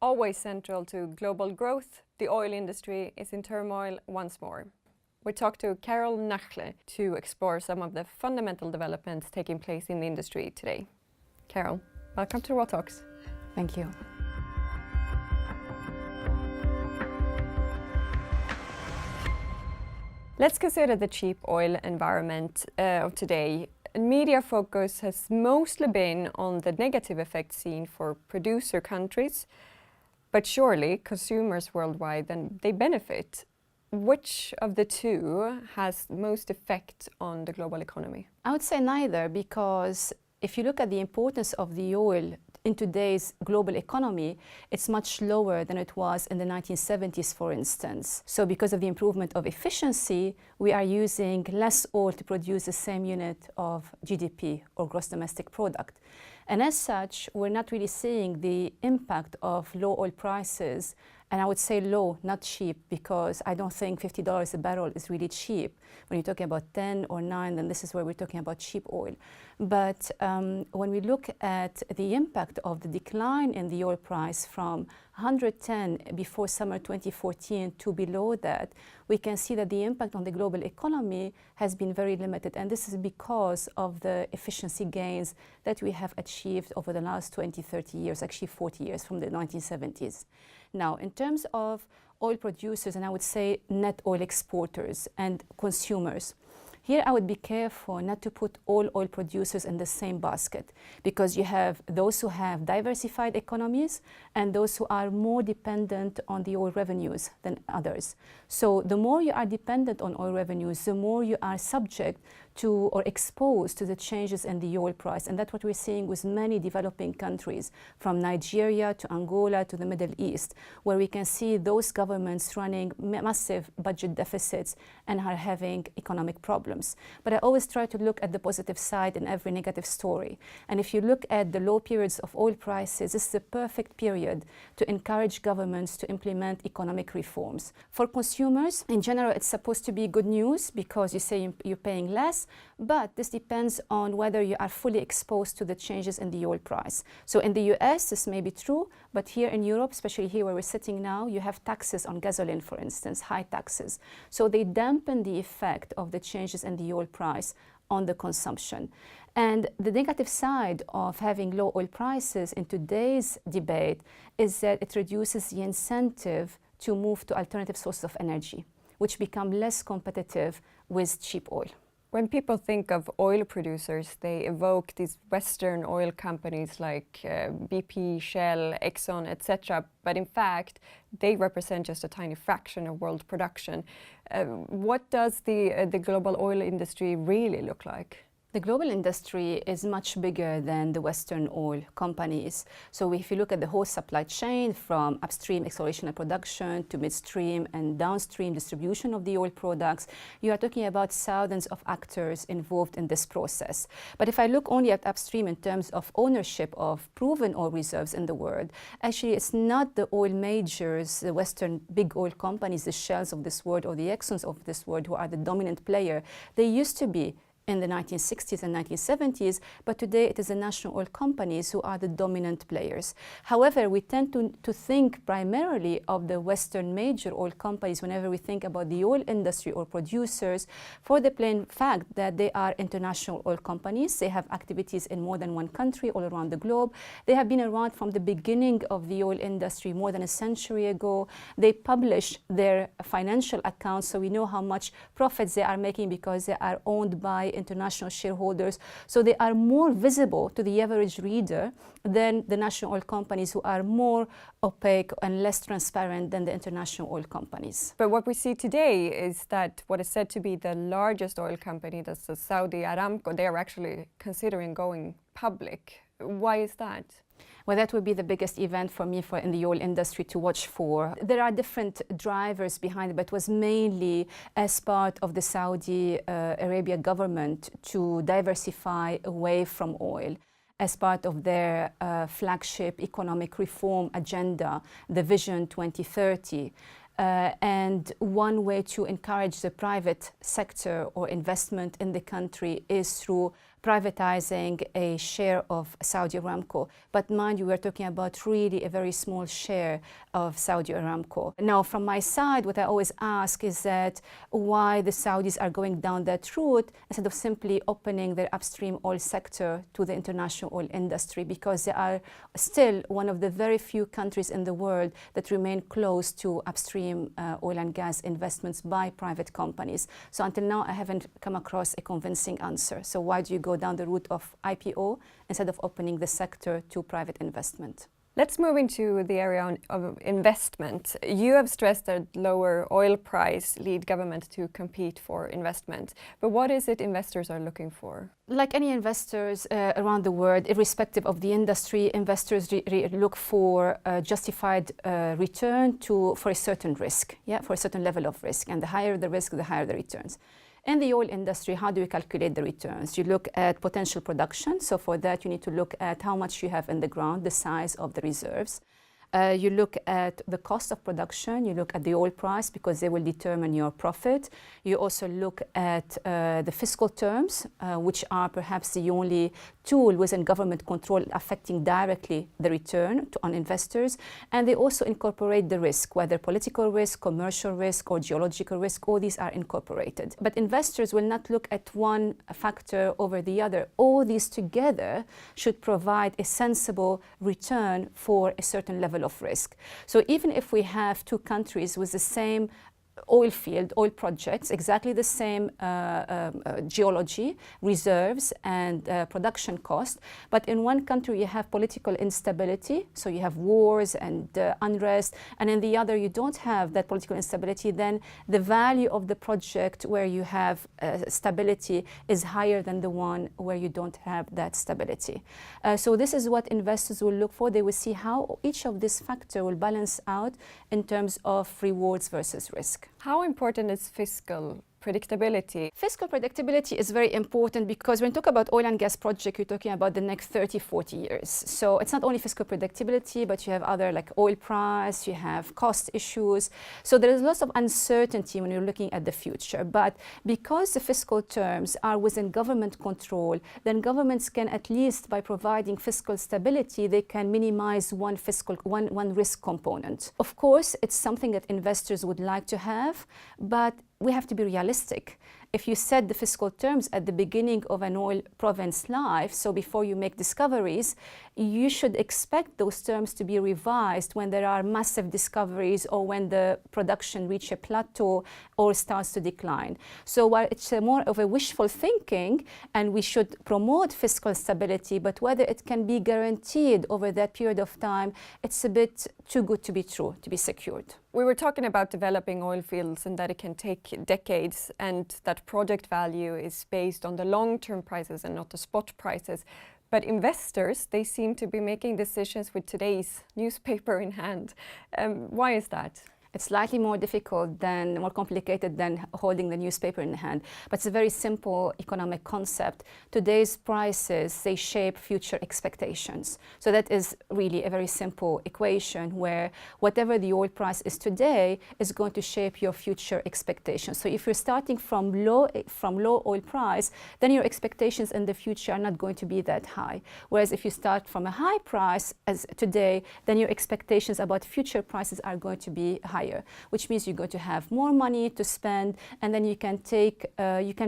Always central to global growth, the oil industry is in turmoil once more. We talked to Carole Nakhle to explore some of the fundamental developments taking place in the industry today. Carole, welcome to Raw Talks. Thank you. Let's consider the cheap oil environment of today. Media focus has mostly been on the negative effects seen for producer countries, but surely consumers worldwide, then they benefit. Which of the two has most effect on the global economy? I would say neither, because if you look at the importance of the oil in today's global economy, it's much lower than it was in the 1970s, for instance. So because of the improvement of efficiency, we are using less oil to produce the same unit of GDP or gross domestic product. And as such, we're not really seeing the impact of low oil prices. And I would say low, not cheap, because I don't think $50 a barrel is really cheap. When you're talking about 10 or 9, then this is where we're talking about cheap oil. But when we look at the impact of the decline in the oil price from 110 before summer 2014 to below that, we can see that the impact on the global economy has been very limited. And this is because of the efficiency gains that we have achieved over the last 20, 30 years, actually 40 years from the 1970s. Now, in terms of oil producers, and I would say net oil exporters and consumers, here I would be careful not to put all oil producers in the same basket, because you have those who have diversified economies and those who are more dependent on the oil revenues than others. So the more you are dependent on oil revenues, the more you are subject to or exposed to the changes in the oil price. And that's what we're seeing with many developing countries, from Nigeria to Angola to the Middle East, where we can see those governments running massive budget deficits and are having economic problems. But I always try to look at the positive side in every negative story. And if you look at the low periods of oil prices, this is a perfect period to encourage governments to implement economic reforms. For consumers, in general, it's supposed to be good news, because you say you're paying less, but this depends on whether you are fully exposed to the changes in the oil price. So in the US, this may be true, but here in Europe, especially here where we're sitting now, you have taxes on gasoline, for instance, high taxes. So they dampen the effect of the changes in the oil price on the consumption. And the negative side of having low oil prices in today's debate is that it reduces the incentive to move to alternative sources of energy, which become less competitive with cheap oil. When people think of oil producers, they evoke these Western oil companies like BP, Shell, Exxon, etc. But in fact, they represent just a tiny fraction of world production. What does the global oil industry really look like? The global industry is much bigger than the Western oil companies. So if you look at the whole supply chain, from upstream exploration and production to midstream and downstream distribution of the oil products, you are talking about thousands of actors involved in this process. But if I look only at upstream in terms of ownership of proven oil reserves in the world, actually it's not the oil majors, the Western big oil companies, the Shells of this world or the Exxons of this world, who are the dominant player. They used to be in the 1960s and 1970s, but today it is the national oil companies who are the dominant players. However, we tend to think primarily of the Western major oil companies whenever we think about the oil industry or producers, for the plain fact that they are international oil companies. They have activities in more than one country all around the globe. They have been around from the beginning of the oil industry more than a century ago. They publish their financial accounts, so we know how much profits they are making because they are owned by international shareholders. So they are more visible to the average reader than the national oil companies, who are more opaque and less transparent than the international oil companies. But what we see today is that what is said to be the largest oil company, that's the Saudi Aramco, they are actually considering going public. Why is that? Well, that would be the biggest event for me in the oil industry to watch for. There are different drivers behind it, but it was mainly as part of the Saudi Arabia government to diversify away from oil, as part of their flagship economic reform agenda, the Vision 2030. And one way to encourage the private sector or investment in the country is through privatizing a share of Saudi Aramco. But mind you, we're talking about really a very small share of Saudi Aramco. Now, from my side, what I always ask is that why the Saudis are going down that route instead of simply opening their upstream oil sector to the international oil industry, because they are still one of the very few countries in the world that remain close to upstream oil and gas investments by private companies. So until now, I haven't come across a convincing answer. So why do you go down the route of IPO instead of opening the sector to private investment? Let's move into the area of investment. You have stressed that lower oil price lead governments to compete for investment. But what is it investors are looking for? Like any investors around the world, irrespective of the industry, investors look for justified return for a certain risk, for a certain level of risk. And the higher the risk, the higher the returns. In the oil industry, how do you calculate the returns? You look at potential production. So for that, you need to look at how much you have in the ground, the size of the reserves. You look at the cost of production, you look at the oil price because they will determine your profit. You also look at the fiscal terms, which are perhaps the only tool within government control affecting directly the return on investors. And they also incorporate the risk, whether political risk, commercial risk, or geological risk, all these are incorporated. But investors will not look at one factor over the other. All these together should provide a sensible return for a certain level of risk. So even if we have two countries with the same oil field, oil projects, exactly the same geology, reserves, and production cost. But in one country you have political instability, so you have wars and unrest, and in the other you don't have that political instability, then the value of the project where you have stability is higher than the one where you don't have that stability. So this is what investors will look for. They will see how each of these factors will balance out in terms of rewards versus risk. How important is fiscal predictability? Fiscal predictability is very important because when you talk about oil and gas project, you're talking about the next 30, 40 years. So it's not only fiscal predictability, but you have other like oil price, you have cost issues. So there is lots of uncertainty when you're looking at the future. But because the fiscal terms are within government control, then governments can, at least by providing fiscal stability, they can minimize one risk component. Of course, it's something that investors would like to have, but we have to be realistic. If you set the fiscal terms at the beginning of an oil province life, so before you make discoveries, you should expect those terms to be revised when there are massive discoveries or when the production reaches a plateau or starts to decline. So while it's more of a wishful thinking and we should promote fiscal stability, but whether it can be guaranteed over that period of time, it's a bit too good to be true, to be secured. We were talking about developing oil fields and that it can take decades and that project value is based on the long-term prices and not the spot prices. But investors, they seem to be making decisions with today's newspaper in hand. Why is that? It's slightly more difficult than, more complicated than holding the newspaper in the hand. But it's a very simple economic concept. Today's prices, they shape future expectations. So that is really a very simple equation where whatever the oil price is today is going to shape your future expectations. So if you're starting from low oil price, then your expectations in the future are not going to be that high. Whereas if you start from a high price as today, then your expectations about future prices are going to be higher, which means you're going to have more money to spend, and then you can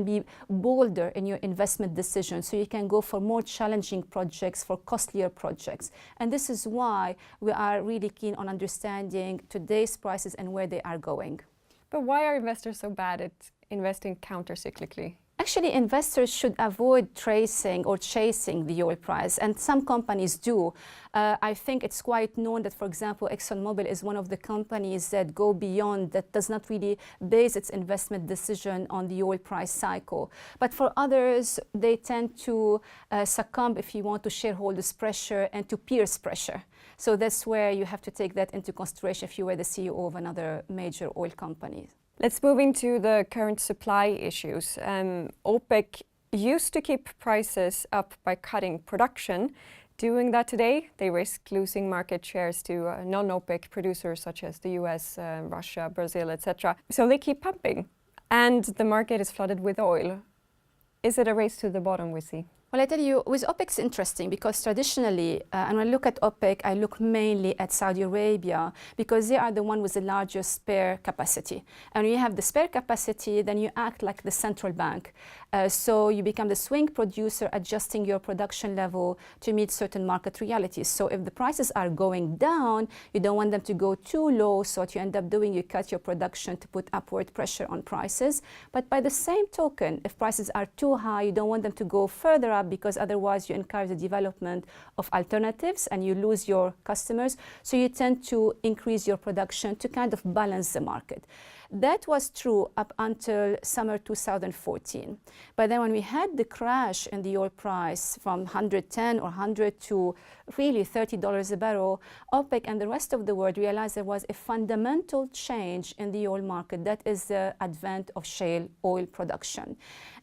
be bolder in your investment decisions. So you can go for more challenging projects, for costlier projects. And this is why we are really keen on understanding today's prices and where they are going. But why are investors so bad at investing counter-cyclically? Actually, investors should avoid tracing or chasing the oil price, and some companies do. I think it's quite known that, for example, ExxonMobil is one of the companies that go beyond, that does not really base its investment decision on the oil price cycle. But for others, they tend to succumb, if you want, to shareholders' pressure and to peers' pressure. So that's where you have to take that into consideration if you were the CEO of another major oil company. Let's move into the current supply issues. OPEC used to keep prices up by cutting production. Doing that today, they risk losing market shares to non-OPEC producers such as the US, Russia, Brazil, etc. So they keep pumping, and the market is flooded with oil. Is it a race to the bottom we see? Well, I tell you, with OPEC it's interesting because traditionally, and when I look at OPEC, I look mainly at Saudi Arabia because they are the one with the largest spare capacity. And when you have the spare capacity, then you act like the central bank. So you become the swing producer, adjusting your production level to meet certain market realities. So if the prices are going down, you don't want them to go too low. So what you end up doing, you cut your production to put upward pressure on prices. But by the same token, if prices are too high, you don't want them to go further up because otherwise you encourage the development of alternatives and you lose your customers. So you tend to increase your production to kind of balance the market. That was true up until summer 2014. But then when we had the crash in the oil price from 110 or 100 to really $30 a barrel, OPEC and the rest of the world realized there was a fundamental change in the oil market. That is the advent of shale oil production.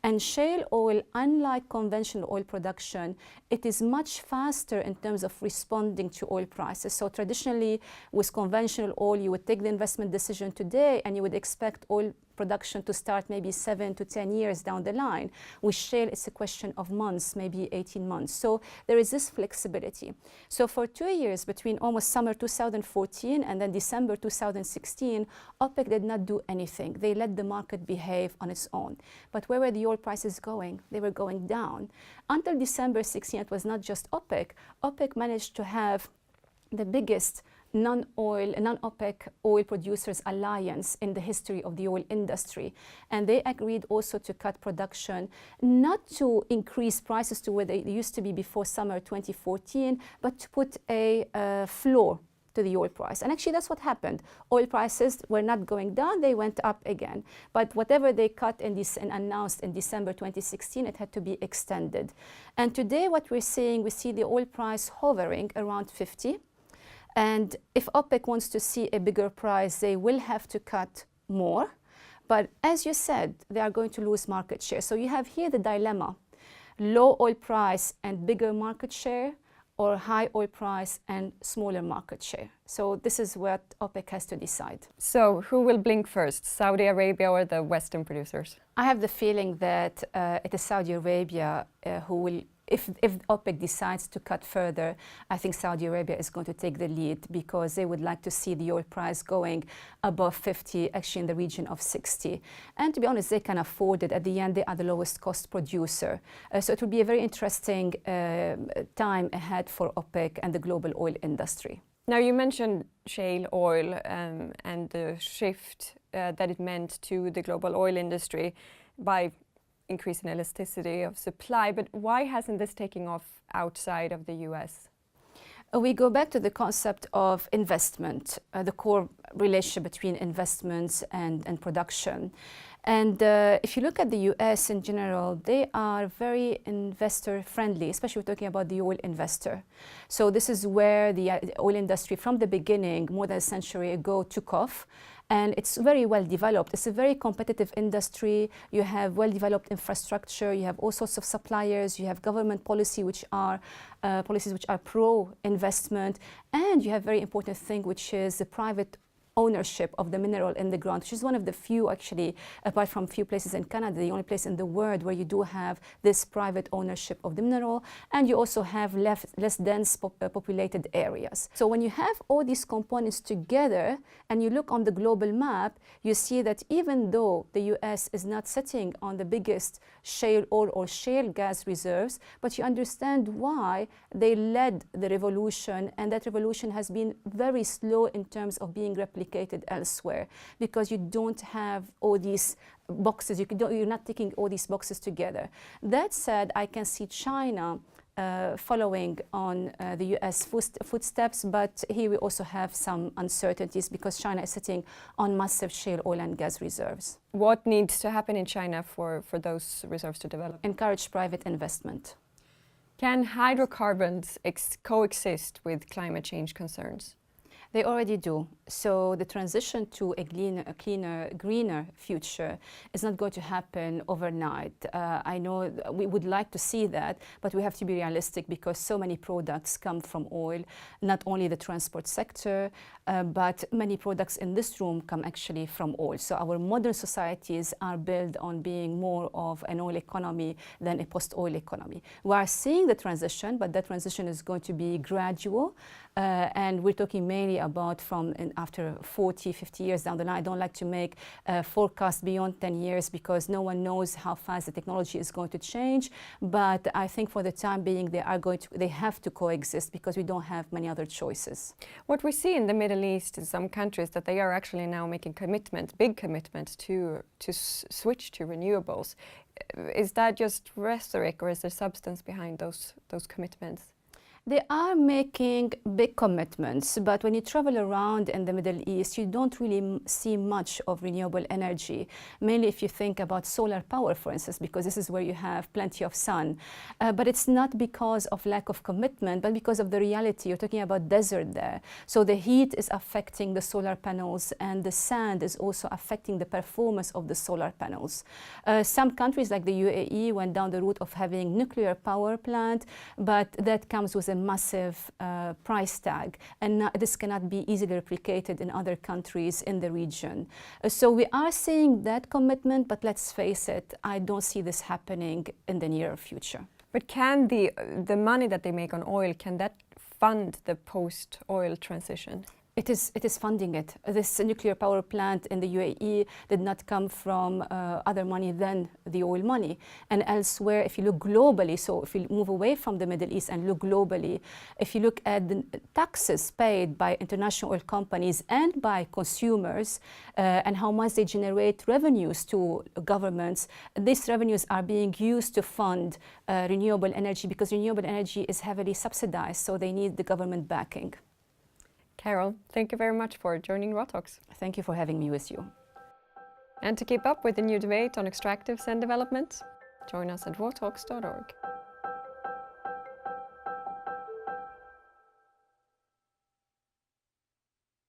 And shale oil, unlike conventional oil production, it is much faster in terms of responding to oil prices. So traditionally, with conventional oil, you would take the investment decision today and you would expect oil production to start maybe 7 to 10 years down the line. With shale, it's a question of months, maybe 18 months. So there is this flexibility. So for 2 years, between almost summer 2014 and then December 2016, OPEC did not do anything. They let the market behave on its own. But where were the oil prices going? They were going down. Until December 16, it was not just OPEC. OPEC managed to have the biggest non-OPEC oil producers alliance in the history of the oil industry. And they agreed also to cut production, not to increase prices to where they used to be before summer 2014, but to put a floor to the oil price. And actually that's what happened. Oil prices were not going down, they went up again. But whatever they cut and announced in December 2016, it had to be extended. And today what we're seeing, we see the oil price hovering around 50. And if OPEC wants to see a bigger price, they will have to cut more. But as you said, they are going to lose market share. So you have here the dilemma: low oil price and bigger market share, or high oil price and smaller market share. So this is what OPEC has to decide. So who will blink first, Saudi Arabia or the Western producers? I have the feeling that it is Saudi Arabia who will, if OPEC decides to cut further, I think Saudi Arabia is going to take the lead because they would like to see the oil price going above 50, actually in the region of 60. And to be honest, they can afford it. At the end, they are the lowest cost producer. So it will be a very interesting time ahead for OPEC and the global oil industry. Now you mentioned shale oil and the shift that it meant to the global oil industry by increasing elasticity of supply, but why hasn't this taken off outside of the US? We go back to the concept of investment, the core relationship between investments and production. And if you look at the US in general, they are very investor friendly, especially we're talking about the oil investor. So this is where the oil industry from the beginning, more than a century ago, took off. And it's very well developed. It's a very competitive industry. You have well-developed infrastructure. You have all sorts of suppliers. You have government policies which are pro-investment. And you have a very important thing, which is the private ownership of the mineral in the ground, which is one of the few, actually, apart from few places in Canada, the only place in the world where you do have this private ownership of the mineral, and you also have less dense populated areas. So when you have all these components together and you look on the global map, you see that even though the US is not sitting on the biggest shale oil or shale gas reserves, but you understand why they led the revolution, and that revolution has been very slow in terms of being replicated elsewhere, because you don't have all these boxes, you're not taking all these boxes together. That said, I can see China following on the US footsteps, but here we also have some uncertainties because China is sitting on massive shale oil and gas reserves. What needs to happen in China for those reserves to develop? Encourage private investment. Can hydrocarbons coexist with climate change concerns? They already do. So the transition to a cleaner, greener future is not going to happen overnight. I know we would like to see that, but we have to be realistic because so many products come from oil, not only the transport sector, but many products in this room come actually from oil. So our modern societies are built on being more of an oil economy than a post-oil economy. We are seeing the transition, but that transition is going to be gradual. And we're talking mainly about after 40, 50 years down the line. I don't like to make forecasts beyond 10 years because no one knows how fast the technology is going to change. But I think for the time being, they have to coexist because we don't have many other choices. What we see in the Middle East in some countries that they are actually now making big commitments to switch to renewables. Is that just rhetoric or is there substance behind those commitments? They are making big commitments, but when you travel around in the Middle East, you don't really see much of renewable energy, mainly if you think about solar power, for instance, because this is where you have plenty of sun. But it's not because of lack of commitment, but because of the reality. You're talking about desert there. So the heat is affecting the solar panels, and the sand is also affecting the performance of the solar panels. Some countries like the UAE went down the route of having nuclear power plant, but that comes with a massive price tag, and this cannot be easily replicated in other countries in the region. So we are seeing that commitment, but let's face it, I don't see this happening in the near future. But can the money that they make on oil, can that fund the post-oil transition? It is funding it. This nuclear power plant in the UAE did not come from other money than the oil money. And elsewhere, if you look globally, so if you move away from the Middle East and look globally, if you look at the taxes paid by international oil companies and by consumers and how much they generate revenues to governments, these revenues are being used to fund renewable energy because renewable energy is heavily subsidized, so they need the government backing. Carole, thank you very much for joining Raw Talks. Thank you for having me with you. And to keep up with the new debate on extractives and development, join us at rawtalks.org.